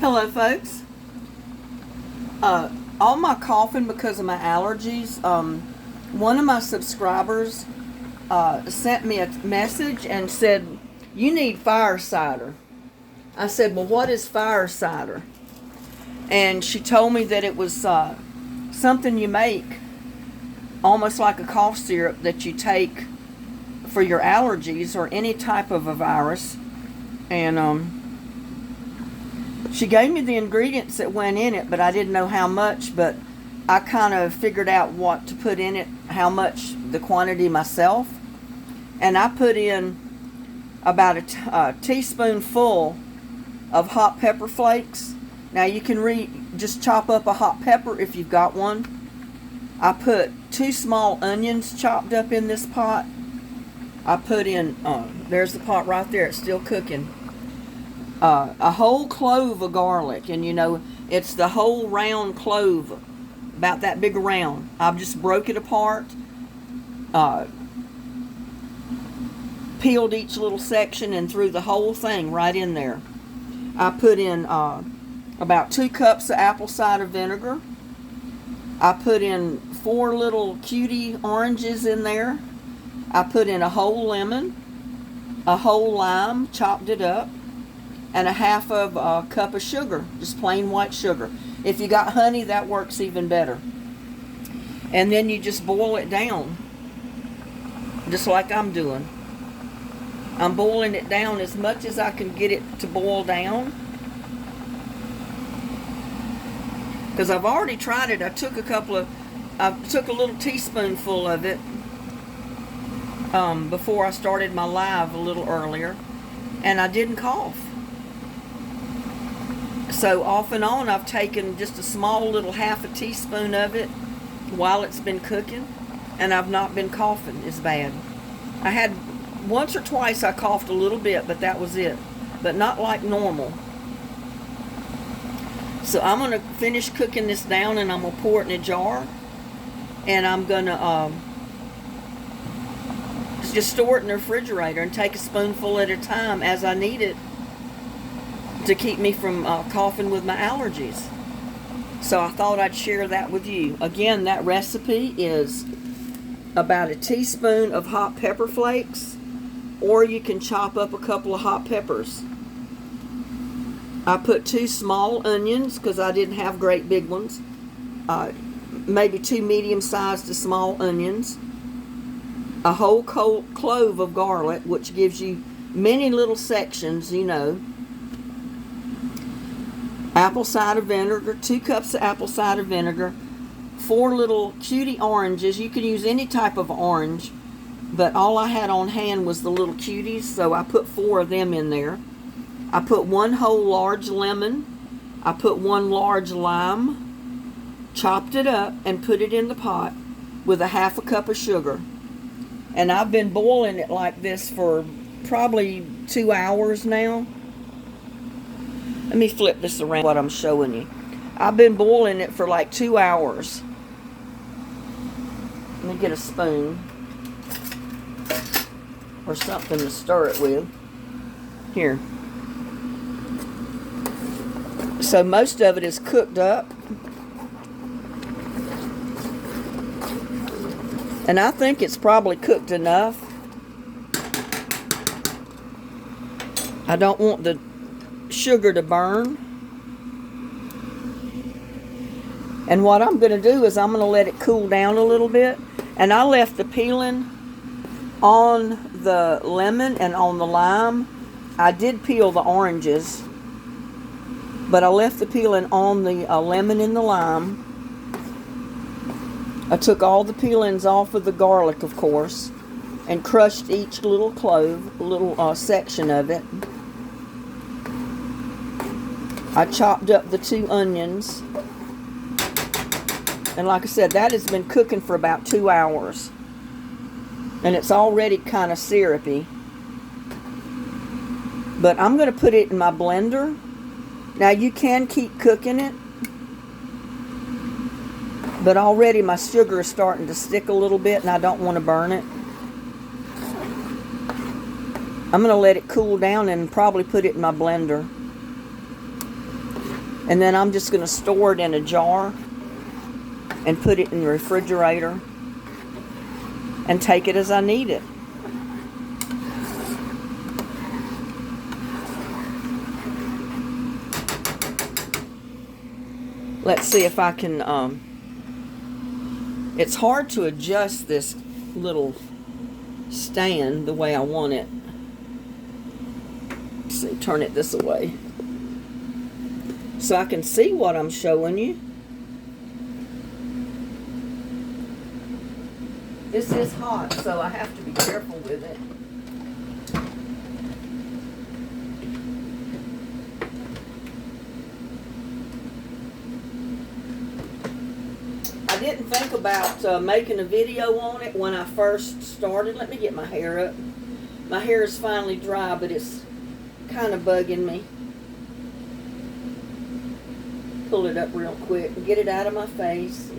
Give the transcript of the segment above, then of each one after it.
Hello folks. All my coughing because of my allergies, one of my subscribers sent me a message and said, you need fire cider. I said, well, what is fire cider? And she told me that it was something you make almost like a cough syrup that you take for your allergies or any type of a virus. And she gave me the ingredients that went in it, but I didn't know how much, but I kind of figured out what to put in it, how much, the quantity myself. And I put in about a teaspoonful of hot pepper flakes. Now you can just chop up a hot pepper if you've got one. I put 2 small onions chopped up in this pot. I put in, there's the pot right there, it's still cooking. A whole clove of garlic, and you know, it's the whole round clove, about that big around. I've just broke it apart, peeled each little section and threw the whole thing right in there. I put in about 2 cups of apple cider vinegar. I put in 4 little cutie oranges in there. I put in a whole lemon, a whole lime, chopped it up, and a half of a cup of sugar, just plain white sugar. If you got honey, that works even better. And then you just boil it down, just like I'm doing. I'm boiling it down as much as I can get it to boil down. Because I've already tried it. I took a little teaspoonful of it before I started my live a little earlier, and I didn't cough. So off and on, I've taken just a small little half a teaspoon of it while it's been cooking, and I've not been coughing as bad. I had once or twice I coughed a little bit, but that was it. But not like normal. So I'm going to finish cooking this down, and I'm going to pour it in a jar. And I'm going to just store it in the refrigerator and take a spoonful at a time as I need it to keep me from coughing with my allergies. So I thought I'd share that with you. Again, that recipe is about a teaspoon of hot pepper flakes, or you can chop up a couple of hot peppers. I put 2 small onions because I didn't have great big ones. Maybe 2 medium-sized to small onions. A whole clove of garlic, which gives you many little sections, you know. Apple cider vinegar, 2 cups of apple cider vinegar. 4 little cutie oranges. You can use any type of orange, but all I had on hand was the little cuties, so I put 4 of them in there. I put 1 whole large lemon. I put 1 large lime, chopped it up, and put it in the pot with a half a cup of sugar. And I've been boiling it like this for probably 2 hours now. Let me flip this around what I'm showing you. I've been boiling it for like 2 hours. Let me get a spoon or something to stir it with. Here. So most of it is cooked up. And I think it's probably cooked enough. I don't want the sugar to burn. And what I'm going to do is I'm going to let it cool down a little bit. And I left the peeling on the lemon and on the lime. I did peel the oranges, but I left the peeling on the lemon and the lime. I took all the peelings off of the garlic, of course, and crushed each little clove, little section of it. I chopped up the 2 onions. And like I said, that has been cooking for about 2 hours. And it's already kind of syrupy. But I'm going to put it in my blender. Now you can keep cooking it. But already my sugar is starting to stick a little bit and I don't want to burn it. I'm going to let it cool down and probably put it in my blender. And then I'm just going to store it in a jar and put it in the refrigerator and take it as I need it. Let's see if I can, it's hard to adjust this little stand the way I want it. Let's see, turn it this way so I can see what I'm showing you. This is hot, so I have to be careful with it. I didn't think about making a video on it when I first started. Let me get my hair up. My hair is finally dry, but it's kind of bugging me. Pull it up real quick and get it out of my face.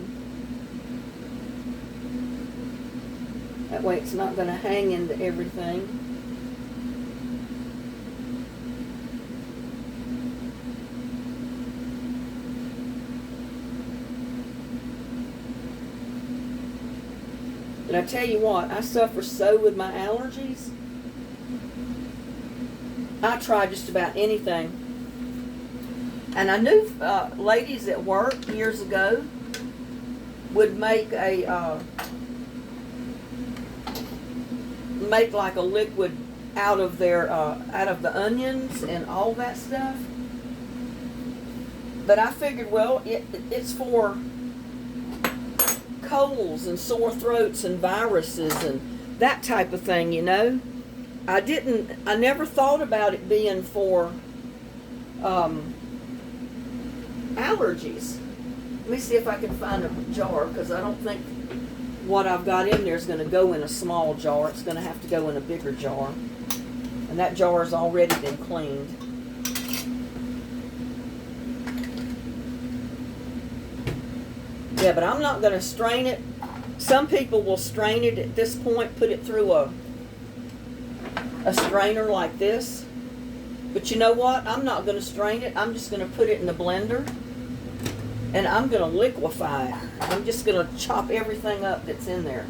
That way it's not going to hang into everything. But I tell you what, I suffer so with my allergies. I try just about anything. And I knew ladies at work years ago would make a make like a liquid out of their out of the onions and all that stuff. But I figured, well, it's for colds and sore throats and viruses and that type of thing, you know. I never thought about it being for allergies. Let me see if I can find a jar, because I don't think what I've got in there is going to go in a small jar. It's going to have to go in a bigger jar. And that jar has already been cleaned. Yeah, but I'm not going to strain it. Some people will strain it at this point, put it through a strainer like this. But you know what? I'm not going to strain it. I'm just going to put it in the blender. And I'm going to liquefy it. I'm just going to chop everything up that's in there.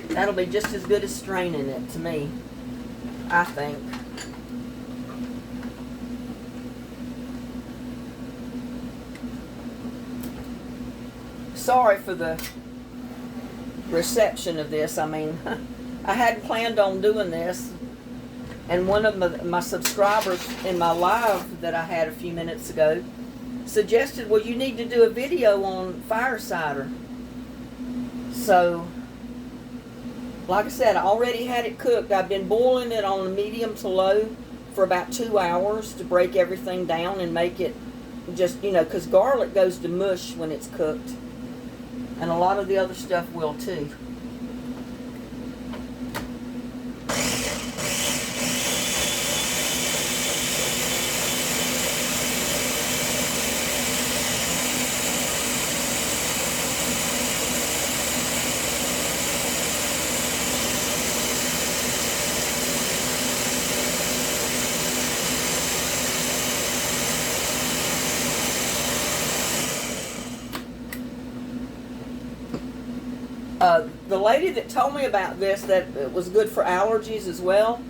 That'll be just as good as straining it to me, I think. Sorry for the reception of this. I mean, I hadn't planned on doing this. And one of my subscribers in my live that I had a few minutes ago suggested, well, you need to do a video on fire cider. So, like I said, I already had it cooked. I've been boiling it on a medium to low for about 2 hours to break everything down and make it just, you know, because garlic goes to mush when it's cooked. And a lot of the other stuff will too. The lady that told me about this, that it was good for allergies as well,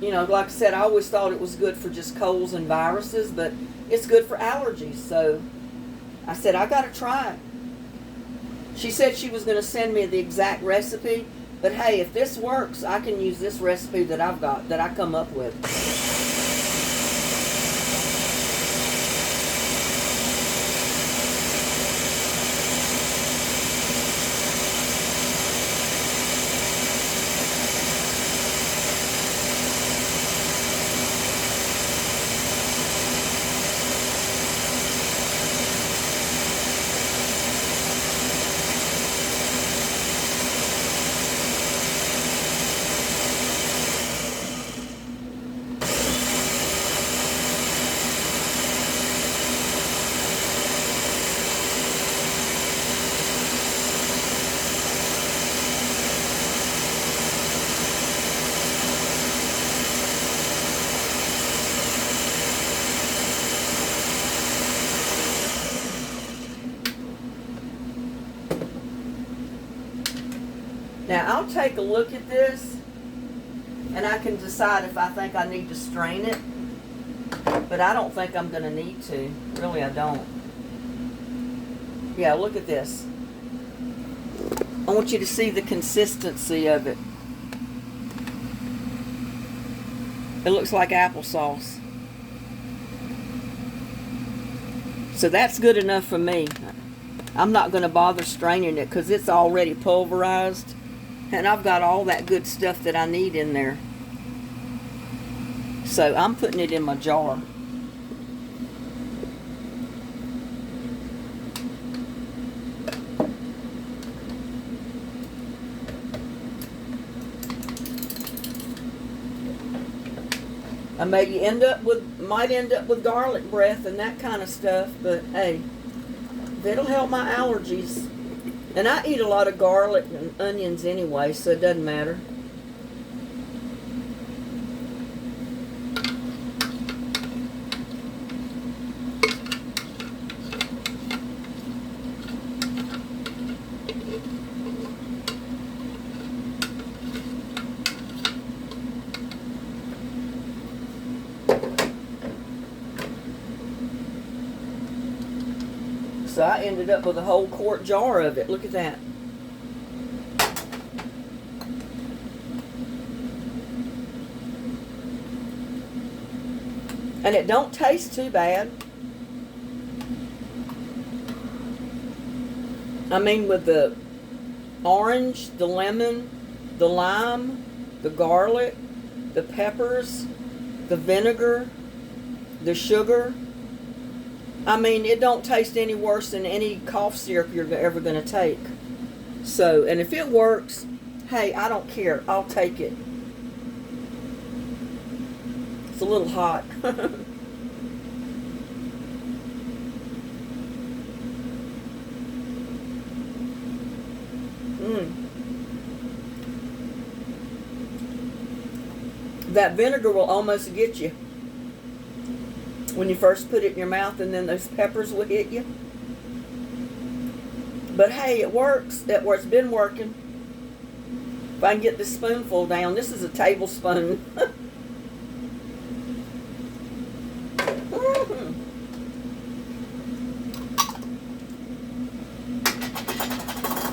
you know, like I said, I always thought it was good for just colds and viruses, but it's good for allergies. So I said, I got to try it. She said she was going to send me the exact recipe, but hey, if this works, I can use this recipe that I've got, that I come up with. Now I'll take a look at this and I can decide if I think I need to strain it. But I don't think I'm going to need to. Really, I don't. Yeah, look at this. I want you to see the consistency of it. It looks like applesauce. So that's good enough for me. I'm not going to bother straining it because it's already pulverized. And I've got all that good stuff that I need in there. So I'm putting it in my jar. I might end up with garlic breath and that kind of stuff, but hey, it'll help my allergies. And I eat a lot of garlic and onions anyway, so it doesn't matter. So I ended up with a whole quart jar of it. Look at that. And it don't taste too bad. I mean, with the orange, the lemon, the lime, the garlic, the peppers, the vinegar, the sugar. I mean, it don't taste any worse than any cough syrup you're ever going to take. So, and if it works, hey, I don't care. I'll take it. It's a little hot. That vinegar will almost get you when you first put it in your mouth, and then those peppers will hit you. But hey, it works. It's been working. If I can get this spoonful down, this is a tablespoon.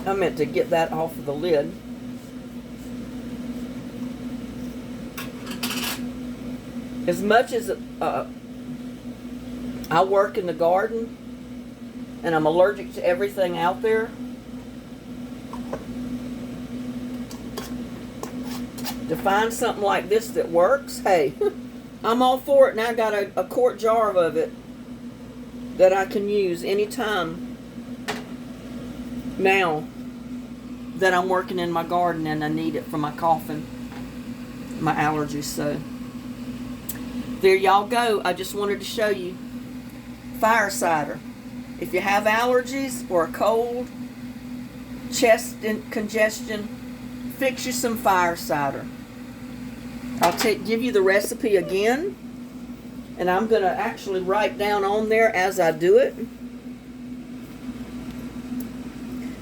I meant to get that off of the lid. As much as I work in the garden and I'm allergic to everything out there, to find something like this that works, hey, I'm all for it. Now I got a quart jar of it that I can use anytime now that I'm working in my garden and I need it for my coughing, my allergies. So there y'all go. I just wanted to show you fire cider. If you have allergies or a cold, chest congestion, fix you some fire cider. I'll give you the recipe again, and I'm going to actually write down on there as I do it.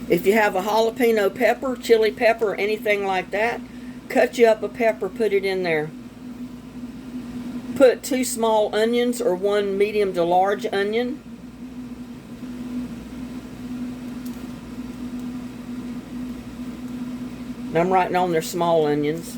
If you have a jalapeno pepper, chili pepper, or anything like that, cut you up a pepper, put it in there. Put 2 small onions or 1 medium to large onion. And I'm writing on there small onions.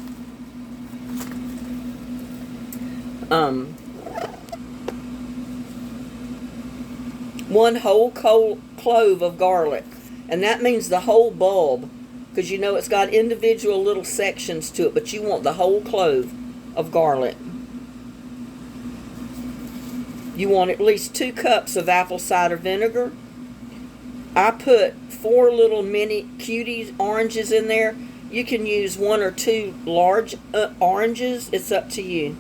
1 whole clove of garlic. And that means the whole bulb, because you know it's got individual little sections to it, but you want the whole clove of garlic. You want at least 2 cups of apple cider vinegar. I put 4 little mini cutie oranges in there. You can use 1 or 2 large oranges. It's up to you.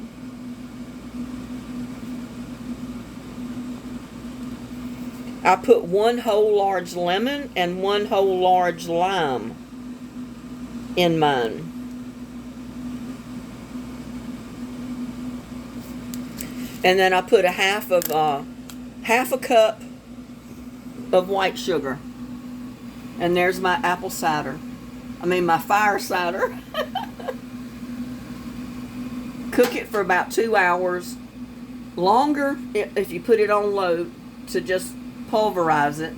I put 1 whole large lemon and 1 whole large lime in mine. And then I put half a cup of white sugar. And there's my apple cider. my fire cider. Cook it for about 2 hours. Longer if you put it on low to just pulverize it.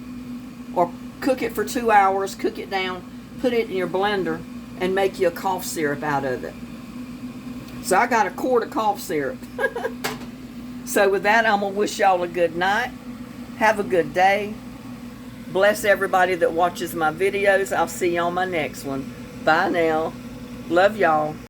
Or cook it for 2 hours, cook it down, put it in your blender, and make you a cough syrup out of it. So I got a quart of cough syrup. So with that, I'm going to wish y'all a good night. Have a good day. Bless everybody that watches my videos. I'll see you on my next one. Bye now. Love y'all.